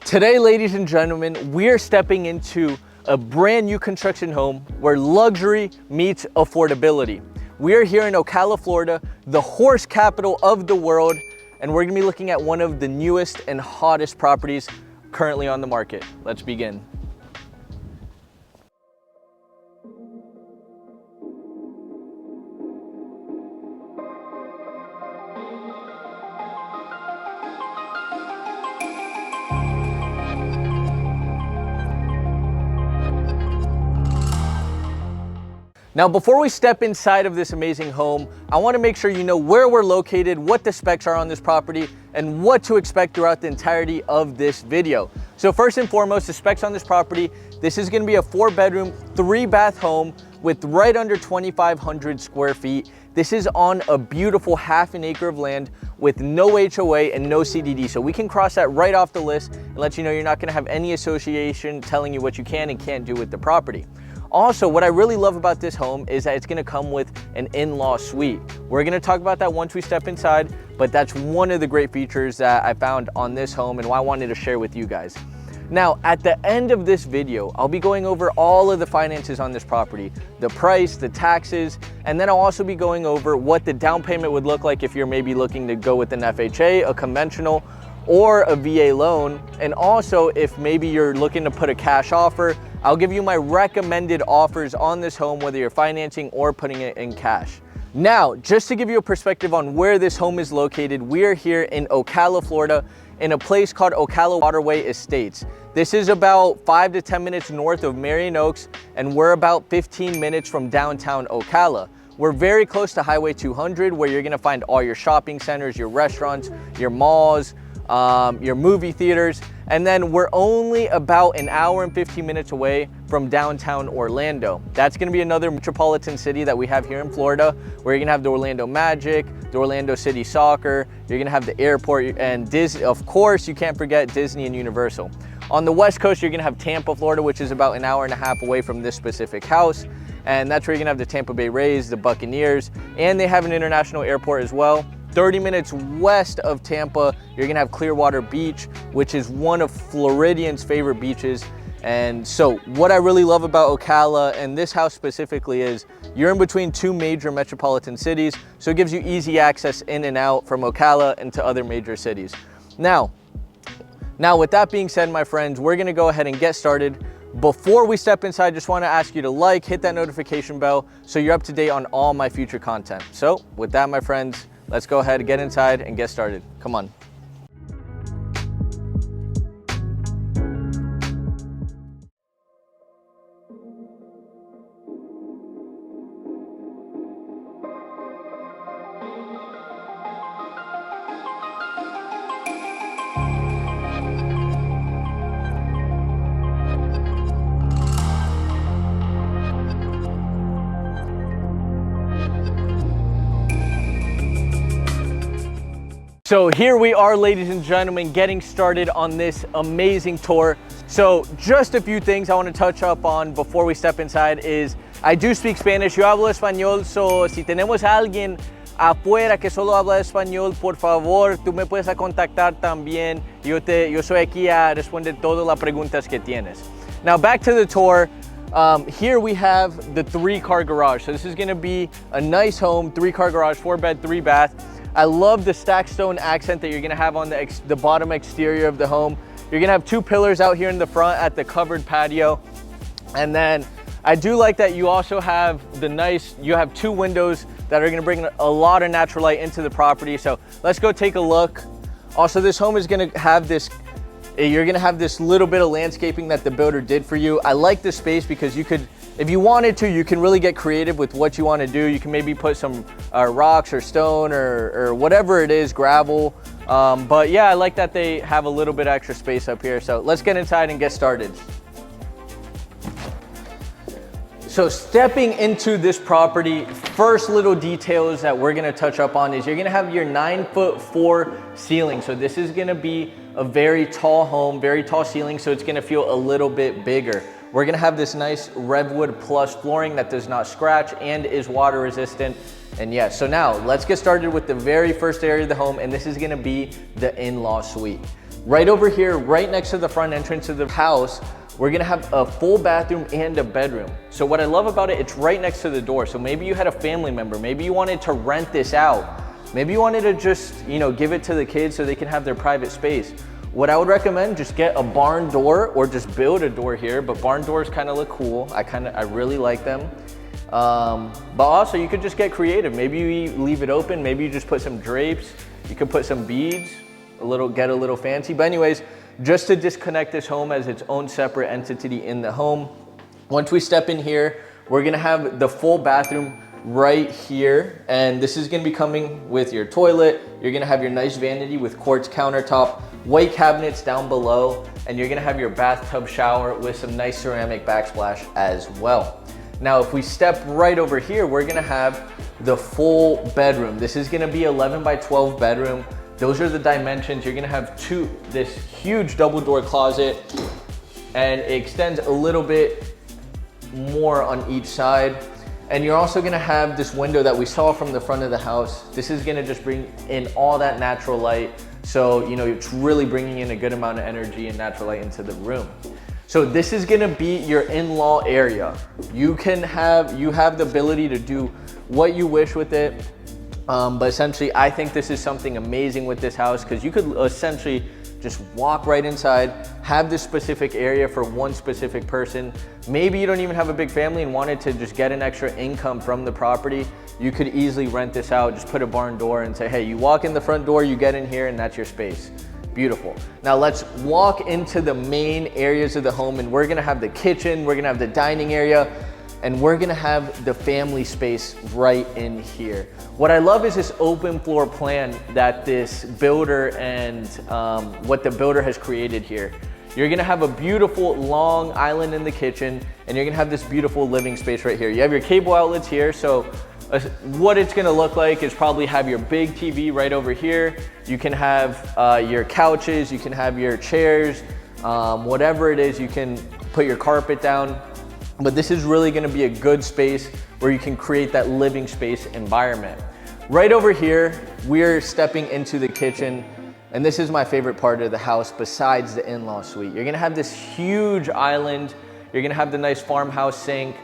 Today, ladies and gentlemen, we're stepping into a brand new construction home where luxury meets affordability. We're here in Ocala, Florida, the horse capital of the world, and we're gonna be looking at one of the newest and hottest properties currently on the market. Let's begin. Now, before we step inside of this amazing home, I want to make sure you know where we're located, what the specs are on this property, and what to expect throughout the entirety of this video. So first and foremost, the specs on this property, this is going to be a 4-bedroom, 3-bath home with right under 2,500 square feet. This is on a beautiful ½ an acre of land with no HOA and no CDD. So we can cross that right off the list and let you know you're not going to have any association telling you what you can and can't do with the property. Also, what I really love about this home is that it's gonna come with an in-law suite. We're gonna talk about that once we step inside, but that's one of the great features that I found on this home and why I wanted to share with you guys. Now, at the end of this video, I'll be going over all of the finances on this property, the price, the taxes, and then I'll also be going over what the down payment would look like if you're maybe looking to go with an FHA, a conventional, or a VA loan. And also, if maybe you're looking to put a cash offer, I'll give you my recommended offers on this home, whether you're financing or putting it in cash. Now, just to give you a perspective on where this home is located, we're here in Ocala, Florida, in a place called Ocala Waterway Estates. This is about 5 to 10 minutes north of Marion Oaks, and we're about 15 minutes from downtown Ocala. We're very close to Highway 200, where you're gonna find all your shopping centers, your restaurants, your malls, your movie theaters, and then we're only about an hour and 15 minutes away from downtown Orlando. That's gonna be another metropolitan city that we have here in Florida, where you're gonna have the Orlando Magic, the Orlando City Soccer, you're gonna have the airport, and Disney, of course, you can't forget Disney and Universal. On the West Coast, you're gonna have Tampa, Florida, which is about an hour and a half away from this specific house, and that's where you're gonna have the Tampa Bay Rays, the Buccaneers, and they have an international airport as well. 30 minutes west of Tampa, you're gonna have Clearwater Beach, which is one of Floridians' favorite beaches. And so what I really love about Ocala and this house specifically is you're in between 2 major metropolitan cities, so it gives you easy access in and out from Ocala into other major cities. Now with that being said, my friends, we're gonna go ahead and get started. Before we step inside, just wanna ask you to like, hit that notification bell so you're up to date on all my future content. So with that, my friends, let's go ahead and get inside and get started. Come on. So here we are, ladies and gentlemen, getting started on this amazing tour. So just a few things I want to touch up on before we step inside is I do speak Spanish, yo hablo español, so si tenemos a alguien afuera que solo habla español, por favor, tú me puedes contactar también. Yo soy aquí a responder todas las preguntas que tienes. Now back to the tour. Here we have the 3-car garage. So this is gonna be a nice home, 3-car garage, 4-bed, 3-bath. I love the stacked stone accent that you're gonna have on the bottom exterior of the home. You're gonna have 2 pillars out here in the front at the covered patio. And then I do like that you also have you have 2 windows that are gonna bring a lot of natural light into the property. So let's go take a look. Also, this home is gonna have you're gonna have this little bit of landscaping that the builder did for you. I like this space because you could, if you wanted to, you can really get creative with what you want to do. You can maybe put some rocks or stone or whatever it is, gravel. But yeah, I like that they have a little bit extra space up here. So let's get inside and get started. So stepping into this property, first little details that we're gonna touch up on is you're gonna have your 9'4" ceiling. So this is gonna be a very tall home, very tall ceiling, so it's gonna feel a little bit bigger. We're gonna have this nice Revwood Plus flooring that does not scratch and is water resistant. And yeah, so now let's get started with the very first area of the home, and this is gonna be the in-law suite. Right over here, right next to the front entrance of the house, we're gonna have a full bathroom and a bedroom. So what I love about it, it's right next to the door. So maybe you had a family member, maybe you wanted to rent this out. Maybe you wanted to just, give it to the kids so they can have their private space. What I would recommend, just get a barn door or just build a door here, but barn doors kind of look cool. I really like them. But also you could just get creative. Maybe you leave it open, maybe you just put some drapes, you could put some beads, get a little fancy. But anyways, just to disconnect this home as its own separate entity in the home. Once we step in here, we're gonna have the full bathroom right here. And this is gonna be coming with your toilet. You're gonna have your nice vanity with quartz countertop, white cabinets down below, and you're gonna have your bathtub shower with some nice ceramic backsplash as well. Now, if we step right over here, we're gonna have the full bedroom. This is gonna be 11 by 12 bedroom. Those are the dimensions. You're gonna have this huge double door closet, and it extends a little bit more on each side. And you're also gonna have this window that we saw from the front of the house. This is gonna just bring in all that natural light. So, it's really bringing in a good amount of energy and natural light into the room. So this is gonna be your in-law area. You have the ability to do what you wish with it. But essentially, I think this is something amazing with this house because you could essentially just walk right inside, have this specific area for one specific person. Maybe you don't even have a big family and wanted to just get an extra income from the property. You could easily rent this out, just put a barn door and say, hey, you walk in the front door, you get in here, and that's your space. Beautiful. Now let's walk into the main areas of the home, and we're gonna have the kitchen, we're gonna have the dining area, and we're gonna have the family space right in here. What I love is this open floor plan that this builder and what the builder has created here. You're gonna have a beautiful long island in the kitchen, and you're gonna have this beautiful living space right here. You have your cable outlets here, so what it's gonna look like is probably have your big TV right over here. You can have your couches, you can have your chairs, whatever it is, you can put your carpet down. But this is really gonna be a good space where you can create that living space environment. Right over here, we're stepping into the kitchen, and this is my favorite part of the house besides the in-law suite. You're gonna have this huge island, you're gonna have the nice farmhouse sink,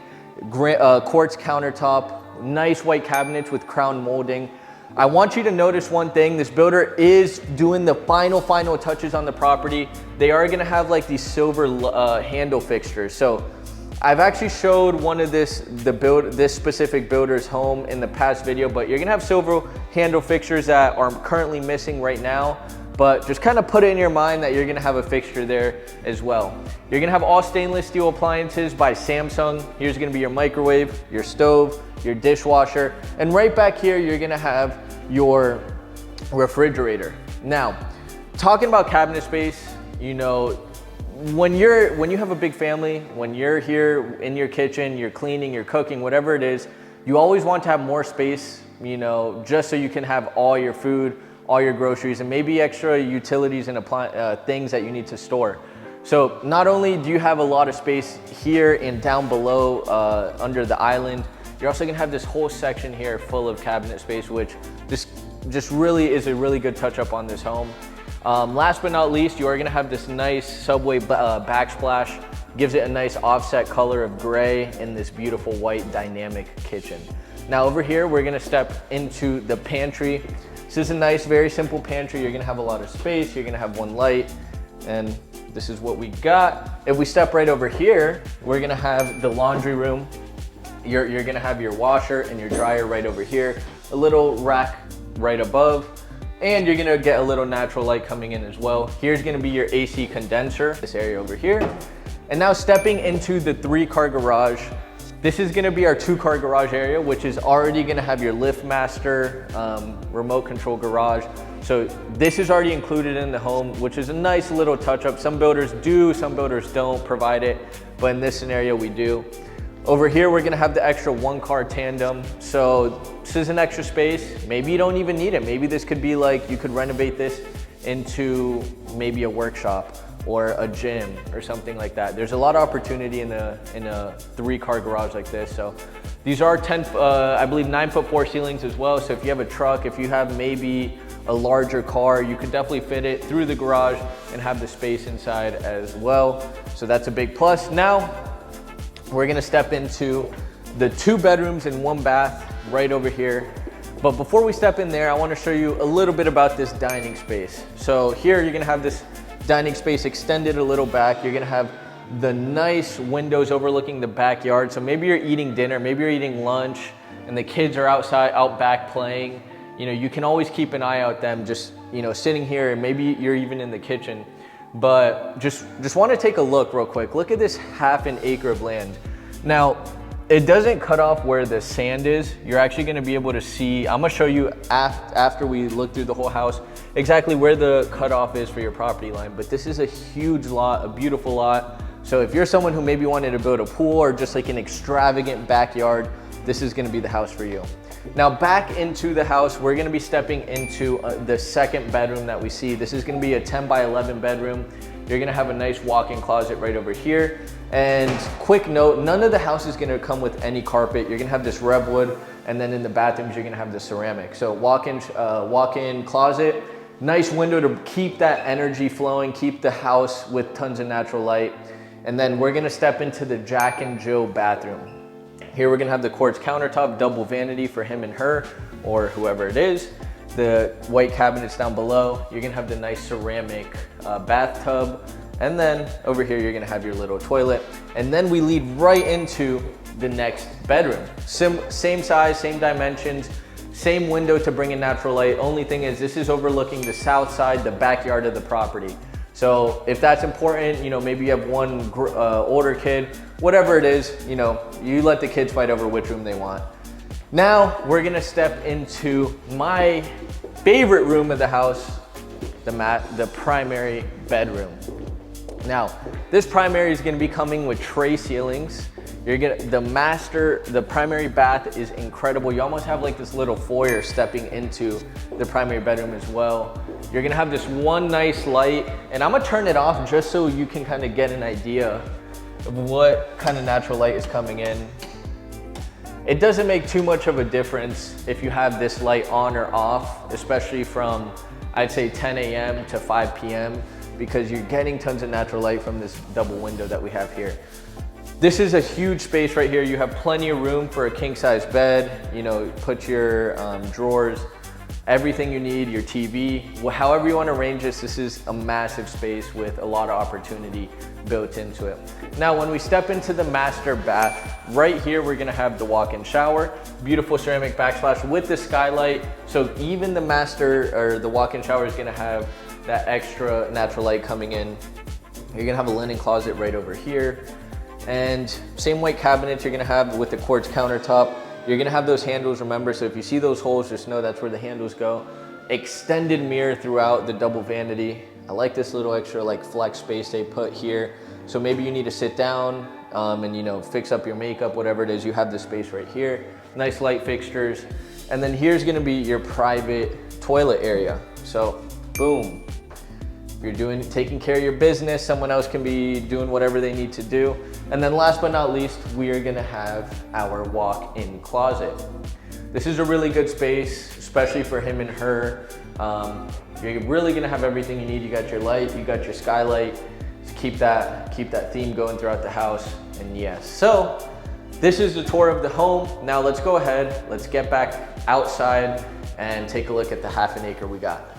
quartz countertop, nice white cabinets with crown molding. I want you to notice one thing. This builder is doing the final touches on the property. They are gonna have like these silver handle fixtures. So I've actually showed one of this specific builder's home in the past video, but you're gonna have silver handle fixtures that are currently missing right now. But just kind of put it in your mind that you're gonna have a fixture there as well. You're gonna have all stainless steel appliances by Samsung. Here's gonna be your microwave, your stove, your dishwasher, and right back here, you're gonna have your refrigerator. Now, talking about cabinet space, when you have a big family, when you're here in your kitchen, you're cleaning, you're cooking, whatever it is, you always want to have more space, just so you can have all your food, all your groceries, and maybe extra utilities and things that you need to store. So not only do you have a lot of space here and down below under the island, you're also gonna have this whole section here full of cabinet space, which just really is a really good touch up on this home. Last but not least, you are gonna have this nice subway backsplash. Gives it a nice offset color of gray in this beautiful white dynamic kitchen. Now over here, we're gonna step into the pantry. This is a nice, very simple pantry. You're gonna have a lot of space. You're gonna have one light, and this is what we got. If we step right over here, we're gonna have the laundry room. You're gonna have your washer and your dryer right over here, a little rack right above, and you're gonna get a little natural light coming in as well. Here's gonna be your AC condenser, this area over here. And now stepping into the 3-car garage. This is gonna be our 2-car garage area, which is already gonna have your LiftMaster remote control garage. So this is already included in the home, which is a nice little touch up. Some builders do, some builders don't provide it, but in this scenario we do. Over here, we're gonna have the extra 1-car tandem. So this is an extra space. Maybe you don't even need it. Maybe this could be like, you could renovate this into maybe a workshop or a gym or something like that. There's a lot of opportunity in a 3-car garage like this. So these are I believe 9'4" ceilings as well. So if you have a truck, if you have maybe a larger car, you could definitely fit it through the garage and have the space inside as well. So that's a big plus. Now, we're gonna step into the 2 bedrooms and 1 bath right over here. But before we step in there, I wanna show you a little bit about this dining space. So here you're gonna have this dining space extended a little back. You're gonna have the nice windows overlooking the backyard. So maybe you're eating dinner, maybe you're eating lunch, and the kids are outside, out back playing. You know, you can always keep an eye out them just, you know, sitting here, and maybe you're even in the kitchen. But just want to take a look real quick. Look at this 1/2 acre of land. Now, it doesn't cut off where the sand is. You're actually going to be able to see, I'm going to show you after we look through the whole house, exactly where the cutoff is for your property line. But this is a huge lot, a beautiful lot. So if you're someone who maybe wanted to build a pool or just like an extravagant backyard, this is going to be the house for you. Now back into the house, we're going to be stepping into the 2nd bedroom that we see. This is going to be a 10 by 11 bedroom. You're going to have a nice walk-in closet right over here. And quick note, none of the house is going to come with any carpet. You're going to have this redwood, and then in the bathrooms, you're going to have the ceramic. So walk-in closet, nice window to keep that energy flowing, keep the house with tons of natural light. And then we're going to step into the Jack and Jill bathroom. Here we're gonna have the quartz countertop, double vanity for him and her, or whoever it is. The white cabinets down below. You're gonna have the nice ceramic bathtub. And then over here, you're gonna have your little toilet. And then we lead right into the next bedroom. Same size, same dimensions, same window to bring in natural light. Only thing is, this is overlooking the south side, the backyard of the property. So if that's important, you know, maybe you have one older kid, whatever it is, you know, you let the kids fight over which room they want. Now we're gonna step into my favorite room of the house, the primary bedroom. Now, this primary is gonna be coming with tray ceilings. The primary bath is incredible. You almost have like this little foyer stepping into the primary bedroom as well. You're gonna have this one nice light, and I'm gonna turn it off just so you can kind of get an idea of what kind of natural light is coming in. It doesn't make too much of a difference if you have this light on or off, especially from, I'd say 10 a.m. to 5 p.m. because you're getting tons of natural light from this double window that we have here. This is a huge space right here. You have plenty of room for a king size bed, you know, put your drawers, everything you need, your TV, however you want to arrange this. This is a massive space with a lot of opportunity built into it. Now, when we step into the master bath, right here, we're gonna have the walk-in shower, beautiful ceramic backsplash with the skylight. So even the walk-in shower is gonna have that extra natural light coming in. You're gonna have a linen closet right over here. And same white cabinets you're gonna have with the quartz countertop. You're gonna have those handles, remember, so if you see those holes, just know that's where the handles go. Extended mirror throughout the double vanity. I like this little extra like flex space they put here. So maybe you need to sit down and, you know, fix up your makeup, whatever it is, you have the space right here. Nice light fixtures. And then here's gonna be your private toilet area. So boom. If you're taking care of your business, someone else can be doing whatever they need to do. And then last but not least, we are gonna have our walk-in closet. This is a really good space, especially for him and her. You're really gonna have everything you need. You got your light, you got your skylight. Just keep that theme going throughout the house. And yes, so this is the tour of the home. Now let's go ahead, let's get back outside and take a look at the 1/2 acre we got.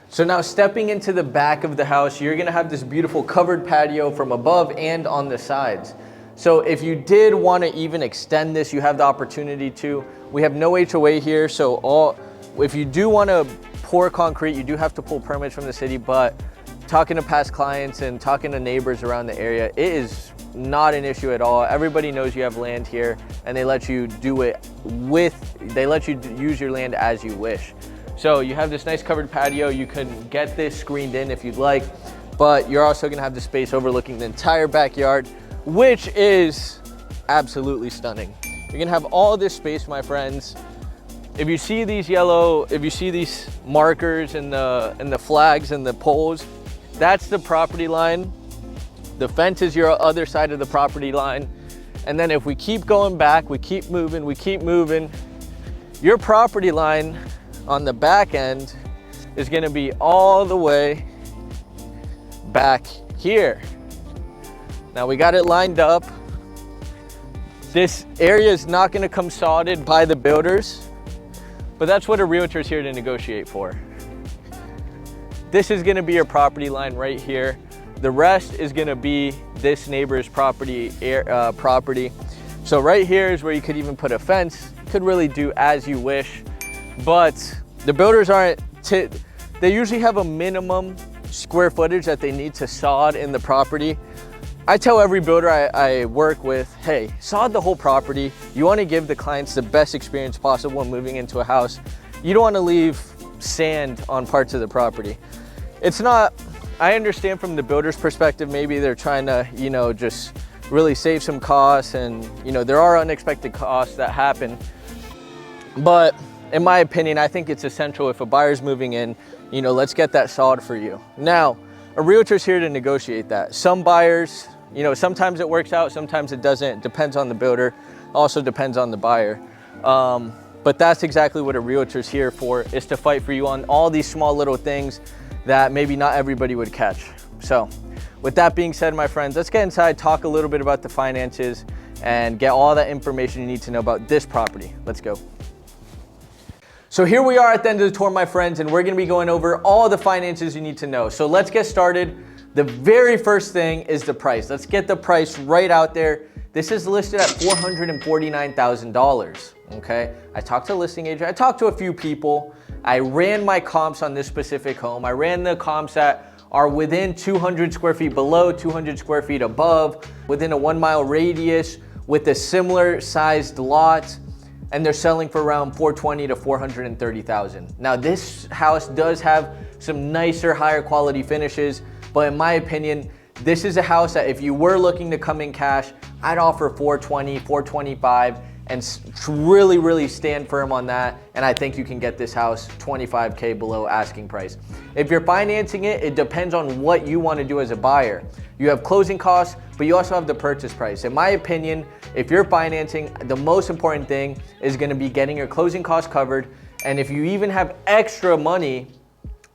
So now stepping into the back of the house, you're gonna have this beautiful covered patio from above and on the sides. So if you did wanna even extend this, you have the opportunity to. We have no HOA here, so if you do wanna pour concrete, you do have to pull permits from the city, but talking to past clients and talking to neighbors around the area, it is not an issue at all. Everybody knows you have land here and they let you use your land as you wish. So you have this nice covered patio. You can get this screened in if you'd like, but you're also gonna have the space overlooking the entire backyard, which is absolutely stunning. You're gonna have all this space, my friends. If you see these markers and the flags and the poles, that's the property line. The fence is your other side of the property line. And then if we keep going back, we keep moving, your property line on the back end is gonna be all the way back here. Now we got it lined up. This area is not gonna come sodded by the builders, but that's what a realtor is here to negotiate for. This is gonna be your property line right here. The rest is gonna be this neighbor's property. So right here is where you could even put a fence. You could really do as you wish, but the builders they usually have a minimum square footage that they need to sod in the property. I tell every builder I work with, hey, sod the whole property. You wanna give the clients the best experience possible when moving into a house. You don't wanna leave sand on parts of the property. It's not, I understand from the builder's perspective, maybe they're trying to, you know, just really save some costs, and, you know, there are unexpected costs that happen. But in my opinion, I think it's essential if a buyer's moving in, you know, let's get that sod for you. Now, a realtor's here to negotiate that. Some buyers, you know, sometimes it works out, sometimes it doesn't. It depends on the builder, also depends on the buyer. But that's exactly what a realtor's here for, is to fight for you on all these small little things that maybe not everybody would catch. So with that being said, my friends, let's get inside, talk a little bit about the finances, and get all that information you need to know about this property. Let's go. So here we are at the end of the tour, my friends, and we're gonna be going over all the finances you need to know. So let's get started. The very first thing is the price. Let's get the price right out there. This is listed at $449,000, okay? I talked to a listing agent, I talked to a few people. I ran my comps on this specific home. I ran the comps that are within 200 square feet below, 200 square feet above, within a 1 mile radius, with a similar sized lot, and they're selling for around $420,000 to $430,000. Now this house does have some nicer, higher quality finishes, but in my opinion, this is a house that if you were looking to come in cash, I'd offer $420,000, $425,000, and really, really stand firm on that. And I think you can get this house $25K below asking price. If you're financing it, it depends on what you want to do as a buyer. You have closing costs, but you also have the purchase price. In my opinion, if you're financing, the most important thing is going to be getting your closing costs covered. And if you even have extra money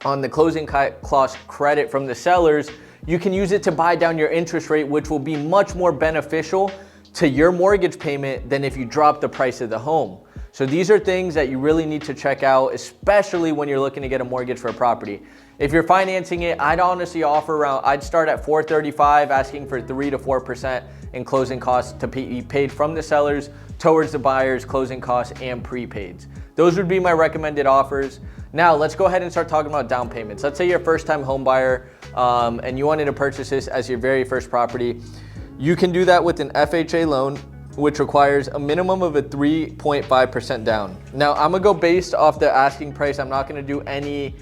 on the closing cost credit from the sellers, you can use it to buy down your interest rate, which will be much more beneficial to your mortgage payment than if you drop the price of the home. So these are things that you really need to check out, especially when you're looking to get a mortgage for a property. If you're financing it, I'd honestly offer I'd start at $435,000, asking for 3 to 4% in closing costs to be paid from the sellers towards the buyer's closing costs and prepaids. Those would be my recommended offers. Now let's go ahead and start talking about down payments. Let's say you're a first-time home buyer and you wanted to purchase this as your very first property. You can do that with an FHA loan, which requires a minimum of a 3.5% down. Now I'm gonna go based off the asking price. I'm not gonna do any,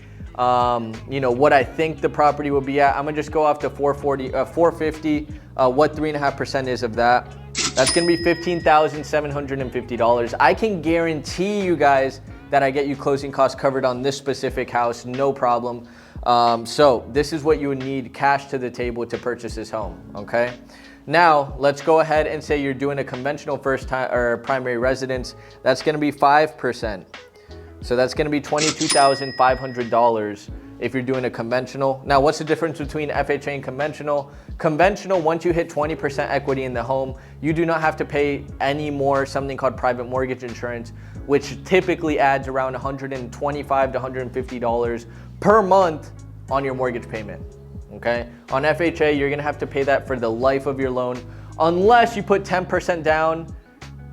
you know, what I think the property will be at. I'm gonna just go off to $450, what 3.5% is of that. That's gonna be $15,750. I can guarantee you guys that I get you closing costs covered on this specific house, no problem. So this is what you would need cash to the table to purchase this home, okay? Now, let's go ahead and say you're doing a conventional first time or primary residence. That's gonna be 5%. So that's gonna be $22,500 if you're doing a conventional. Now, what's the difference between FHA and conventional? Conventional, once you hit 20% equity in the home, you do not have to pay any more, something called private mortgage insurance, which typically adds around $125 to $150 per month on your mortgage payment. Okay, on FHA, you're gonna have to pay that for the life of your loan, unless you put 10% down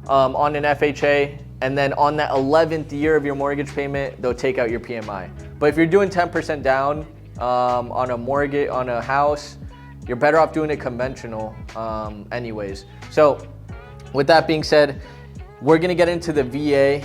on an FHA, and then on that 11th year of your mortgage payment, they'll take out your PMI. But if you're doing 10% down on a mortgage, on a house, you're better off doing it conventional anyways. So with that being said, we're gonna get into the VA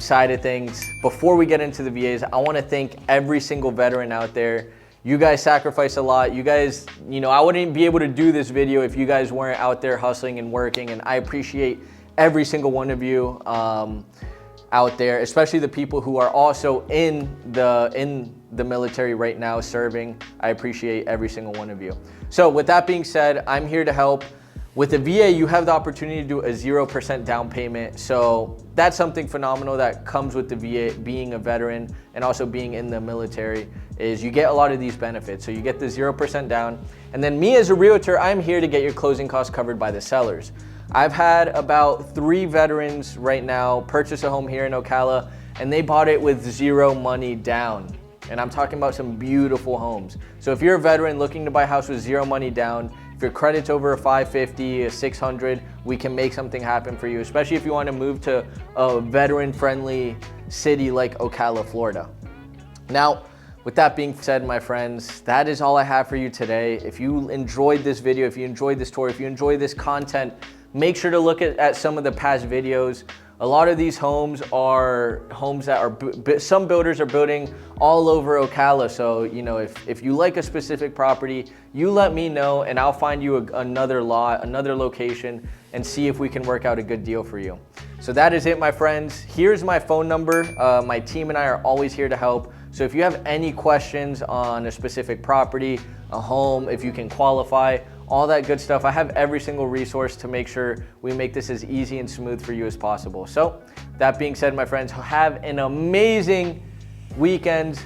side of things. Before we get into the VAs, I wanna thank every single veteran out there. You guys sacrifice a lot. You guys, you know, I wouldn't be able to do this video if you guys weren't out there hustling and working, and I appreciate every single one of you out there, especially the people who are also in the military right now serving. I appreciate every single one of you. So with that being said, I'm here to help. With the VA, you have the opportunity to do a 0% down payment. So that's something phenomenal that comes with the VA, being a veteran and also being in the military, is you get a lot of these benefits. So you get the 0% down. And then me as a realtor, I'm here to get your closing costs covered by the sellers. I've had about 3 veterans right now purchase a home here in Ocala, and they bought it with 0 money down. And I'm talking about some beautiful homes. So if you're a veteran looking to buy a house with 0 money down, if your credit's over a 550, a 600, we can make something happen for you, especially if you want to move to a veteran-friendly city like Ocala, Florida. Now, with that being said, my friends, that is all I have for you today. If you enjoyed this video, if you enjoyed this tour, if you enjoyed this content, make sure to look at some of the past videos. A lot of these homes are homes that are, some builders are building all over Ocala. So, you know, if you like a specific property, you let me know and I'll find you another lot, another location, and see if we can work out a good deal for you. So that is it, my friends. Here's my phone number. My team and I are always here to help. So if you have any questions on a specific property, a home, if you can qualify, all that good stuff, I have every single resource to make sure we make this as easy and smooth for you as possible. So that being said, my friends, have an amazing weekend,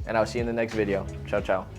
and I'll see you in the next video. Ciao, ciao.